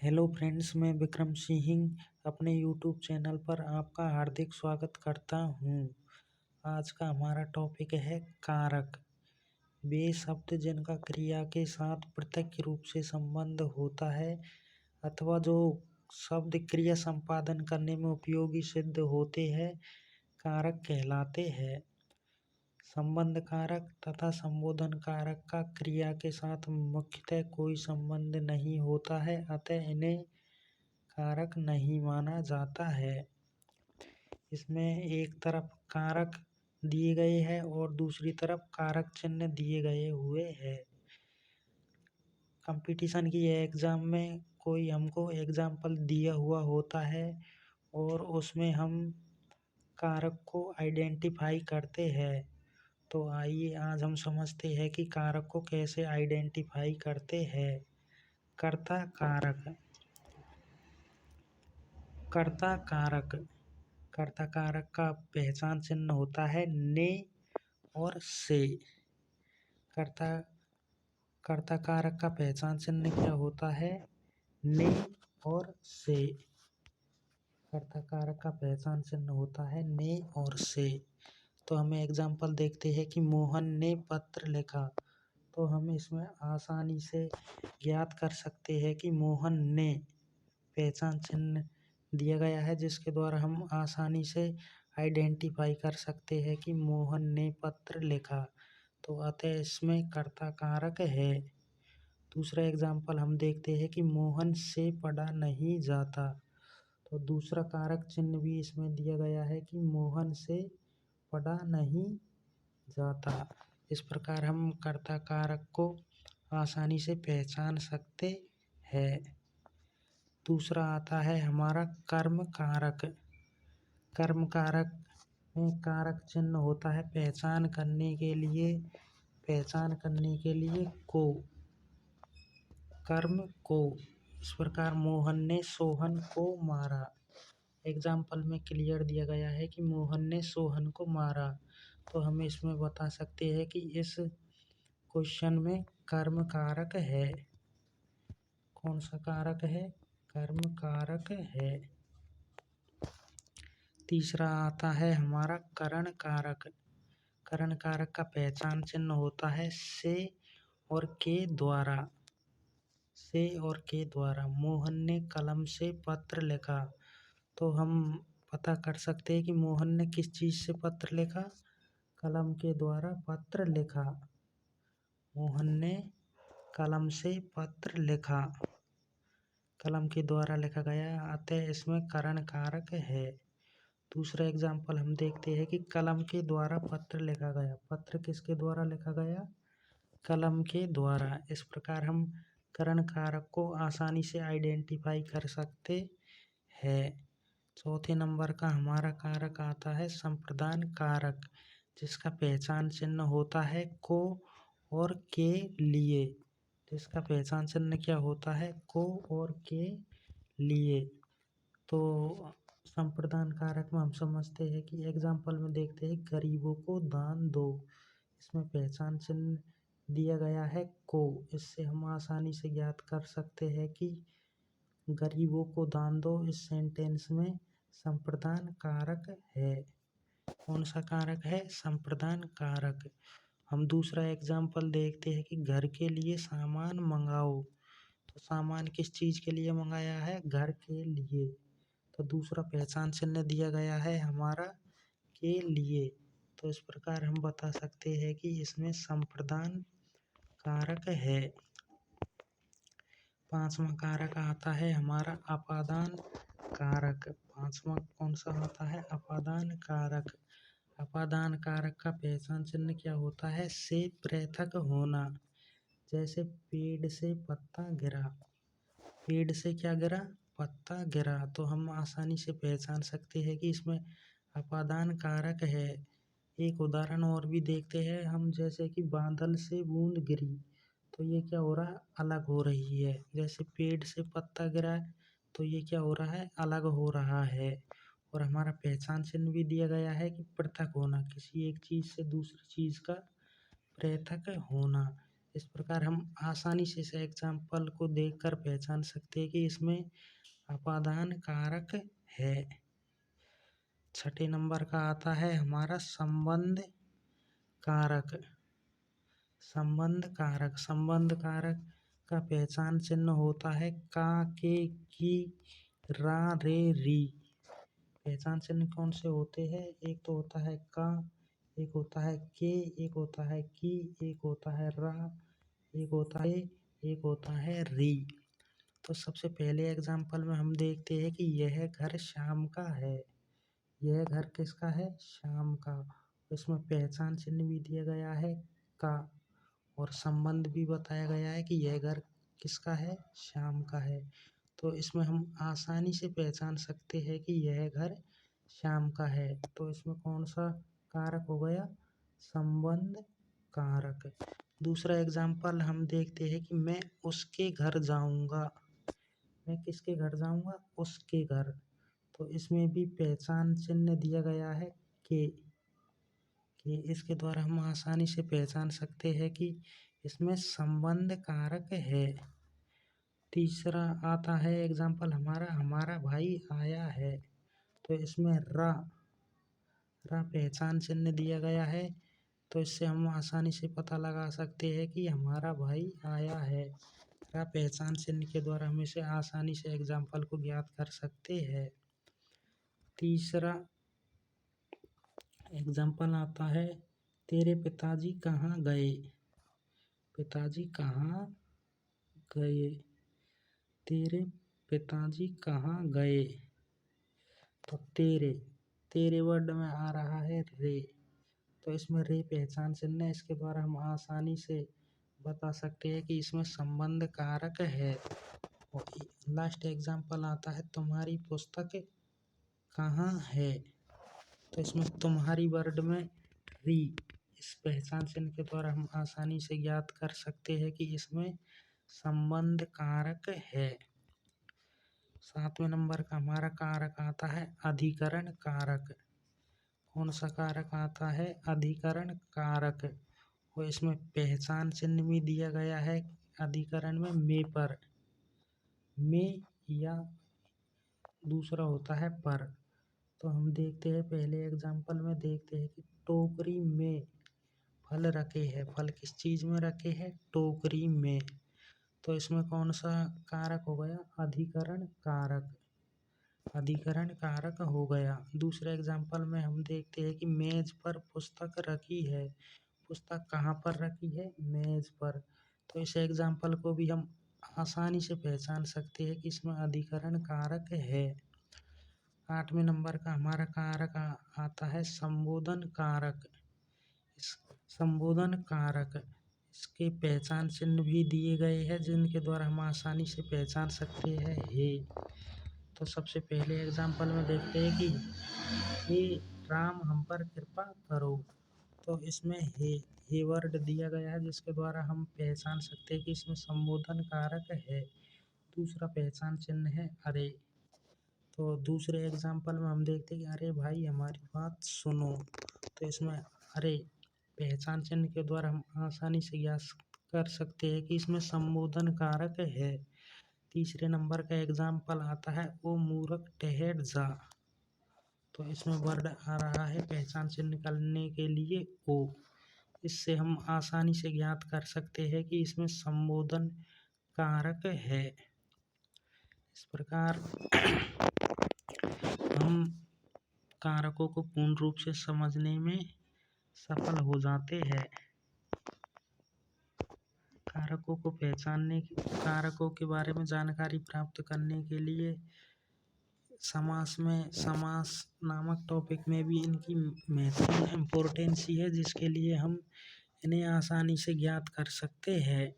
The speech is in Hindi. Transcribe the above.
हेलो फ्रेंड्स, मैं विक्रम सिंह अपने यूट्यूब चैनल पर आपका हार्दिक स्वागत करता हूँ। आज का हमारा टॉपिक है कारक। वे शब्द जिनका क्रिया के साथ प्रत्यक्ष रूप से संबंध होता है अथवा जो शब्द क्रिया संपादन करने में उपयोगी सिद्ध होते हैं, कारक कहलाते हैं। संबंध कारक तथा संबोधन कारक का क्रिया के साथ मुख्यतः कोई संबंध नहीं होता है, अतः इन्हें कारक नहीं माना जाता है। इसमें एक तरफ कारक दिए गए हैं और दूसरी तरफ कारक चिन्ह दिए गए हुए हैं। कंपटीशन की एग्ज़ाम में कोई हमको एग्जाम्पल दिया हुआ होता है और उसमें हम कारक को आइडेंटिफाई करते हैं। तो आइए आज हम समझते हैं कि कारक को कैसे आइडेंटिफाई करते हैं। कर्ता कारक। कर्ता कारक कर्ता कारक का पहचान चिन्ह होता है ने और से। कर्ता कारक का पहचान चिन्ह क्या होता है? ने और से। कर्ता कारक का पहचान चिन्ह होता है ने और से। तो हमें एग्जाम्पल देखते हैं कि मोहन ने पत्र लिखा। तो हम इसमें आसानी से ज्ञात कर सकते हैं कि मोहन ने पहचान चिन्ह दिया गया है, जिसके द्वारा हम आसानी से आइडेंटिफाई कर सकते हैं कि मोहन ने पत्र लिखा। तो अतः इसमें कर्ता कारक है। दूसरा एग्जाम्पल हम देखते हैं कि मोहन से पढ़ा नहीं जाता। तो दूसरा कारक चिन्ह भी इसमें दिया गया है कि मोहन से पढ़ा नहीं जाता। इस प्रकार हम कर्ता कारक को आसानी से पहचान सकते हैं। दूसरा आता है हमारा कर्म कारक। कर्म कारक में कारक चिन्ह होता है पहचान करने के लिए को, कर्म को। इस प्रकार मोहन ने सोहन को मारा। एग्जाम्पल में क्लियर दिया गया है कि मोहन ने सोहन को मारा। तो हम इसमें बता सकते हैं कि इस क्वेश्चन में कर्म कारक है। कौन सा कारक है? कर्म कारक है। तीसरा आता है हमारा करण कारक। करण कारक का पहचान चिन्ह होता है से और के द्वारा। से और के द्वारा। मोहन ने कलम से पत्र लिखा। तो हम पता कर सकते हैं कि मोहन ने किस चीज़ से पत्र लिखा? कलम के द्वारा पत्र लिखा। मोहन ने कलम से पत्र लिखा। कलम के द्वारा लिखा गया, अतः इसमें करण कारक है। दूसरा एग्जाम्पल हम देखते हैं कि कलम के द्वारा पत्र लिखा गया। पत्र किसके द्वारा लिखा गया? कलम के द्वारा। इस प्रकार हम करण कारक को आसानी से आइडेंटिफाई कर सकते हैं। चौथे नंबर का हमारा कारक आता है संप्रदान कारक, जिसका पहचान चिन्ह होता है को और के लिए। जिसका पहचान चिन्ह क्या होता है? को और के लिए। तो संप्रदान कारक में हम समझते हैं कि एग्जाम्पल में देखते हैं गरीबों को दान दो। इसमें पहचान चिन्ह दिया गया है को। इससे हम आसानी से ज्ञात कर सकते हैं कि गरीबों को दान दो इस सेंटेंस में संप्रदान कारक है। कौन सा कारक है? संप्रदान कारक। हम दूसरा एग्जाम्पल देखते हैं कि घर के लिए सामान मंगाओ। तो सामान किस चीज़ के लिए मंगाया है? घर के लिए। तो दूसरा पहचान चिन्ह दिया गया है हमारा के लिए। तो इस प्रकार हम बता सकते हैं कि इसमें संप्रदान कारक है। पांचवा कारक आता है हमारा अपादान कारक। पांचवा कौन सा आता है? अपादान कारक। अपादान कारक का पहचान चिन्ह क्या होता है? से पृथक होना। जैसे पेड़ से पत्ता गिरा। पेड़ से क्या गिरा? पत्ता गिरा। तो हम आसानी से पहचान सकते हैं कि इसमें अपादान कारक है। एक उदाहरण और भी देखते हैं हम, जैसे कि बादल से बूंद गिरी। तो ये क्या हो रहा है? अलग हो रही है। जैसे पेड़ से पत्ता गिरा है, तो ये क्या हो रहा है? अलग हो रहा है। और हमारा पहचान चिन्ह भी दिया गया है कि पृथक होना, किसी एक चीज़ से दूसरी चीज़ का पृथक होना। इस प्रकार हम आसानी से इस एग्जाम्पल को देखकर पहचान सकते हैं कि इसमें अपादान कारक है। छठे नंबर का आता है हमारा संबंध कारक। संबंध कारक, संबंध कारक का पहचान चिन्ह होता है का, के, की, रा, रे, री। पहचान चिन्ह कौन से होते हैं? एक तो होता है का, एक होता है के, एक होता है की, एक होता है रा, एक होता है री। तो सबसे पहले एग्जाम्पल में हम देखते हैं कि यह घर श्याम का है। यह घर किसका है? श्याम का। इसमें पहचान चिन्ह भी दिया गया है का, और संबंध भी बताया गया है कि यह घर किसका है? श्याम का है। तो इसमें हम आसानी से पहचान सकते हैं कि यह घर श्याम का है। तो इसमें कौन सा कारक हो गया? संबंध कारक। दूसरा एग्जाम्पल हम देखते हैं कि मैं उसके घर जाऊंगा। मैं किसके घर जाऊंगा? उसके घर। तो इसमें भी पहचान चिन्ह दिया गया है के। इसके द्वारा हम आसानी से पहचान सकते हैं कि इसमें संबंध कारक है। तीसरा आता है एग्जाम्पल हमारा भाई आया है। तो इसमें रा पहचान चिन्ह दिया गया है। तो इससे हम आसानी से पता लगा सकते हैं कि हमारा भाई आया है। रा पहचान चिन्ह के द्वारा हम इसे आसानी से एग्जाम्पल को ज्ञात कर सकते हैं। तीसरा एग्जाम्पल आता है तेरे पिताजी कहाँ गए। पिताजी कहाँ गए? तेरे पिताजी कहाँ गए? तो तेरे वर्ड में आ रहा है रे। तो इसमें रे पहचान चिन्ह है। इसके द्वारा हम आसानी से बता सकते हैं कि इसमें संबंध कारक है। और लास्ट एग्जाम्पल आता है तुम्हारी पुस्तक कहाँ है। तो इसमें तुम्हारी वर्ड में री, इस पहचान चिन्ह के द्वारा हम आसानी से ज्ञात कर सकते हैं कि इसमें संबंध कारक है। 7वें नंबर का हमारा कारक आता है अधिकरण कारक। कौन सा कारक आता है? अधिकरण कारक। और इसमें पहचान चिन्ह भी दिया गया है अधिकरण में में पर, में या दूसरा होता है पर। तो हम देखते हैं पहले एग्जाम्पल में देखते हैं कि टोकरी में फल रखे हैं। फल किस चीज में रखे हैं? टोकरी में। तो इसमें कौन सा कारक हो गया? अधिकरण कारक। अधिकरण कारक हो गया। दूसरे एग्जाम्पल में हम देखते हैं कि मेज पर पुस्तक रखी है। पुस्तक कहाँ पर रखी है? मेज पर। तो इस एग्जाम्पल को भी हम आसानी से पहचान सकते हैं कि इसमें अधिकरण कारक है। 8वें नंबर का हमारा कारक आता है संबोधन कारक। संबोधन कारक, इसके पहचान चिन्ह भी दिए गए हैं जिनके द्वारा हम आसानी से पहचान सकते हैं हे। तो सबसे पहले एग्जाम्पल में देखते हैं कि हे राम हम पर कृपा करो। तो इसमें हे वर्ड दिया गया है जिसके द्वारा हम पहचान सकते हैं कि इसमें संबोधन कारक है। दूसरा पहचान चिन्ह है अरे। तो दूसरे एग्जाम्पल में हम देखते हैं कि अरे भाई हमारी बात सुनो। तो इसमें अरे पहचान चिन्ह के द्वारा हम आसानी से ज्ञात कर सकते हैं कि इसमें संबोधन कारक है। तीसरे नंबर का एग्जाम्पल आता है ओ मूर्ख ठहर जा। तो इसमें वर्ड आ रहा है पहचान चिन्ह करने के लिए ओ। इससे हम आसानी से ज्ञात कर सकते हैं कि इसमें संबोधन कारक है। इस प्रकार हम कारकों को पूर्ण रूप से समझने में सफल हो जाते हैं। कारकों को पहचानने, कारकों के बारे में जानकारी प्राप्त करने के लिए समास नामक टॉपिक में भी इनकी महत्वपूर्ण इम्पोर्टेंस है जिसके लिए हम इन्हें आसानी से ज्ञात कर सकते हैं।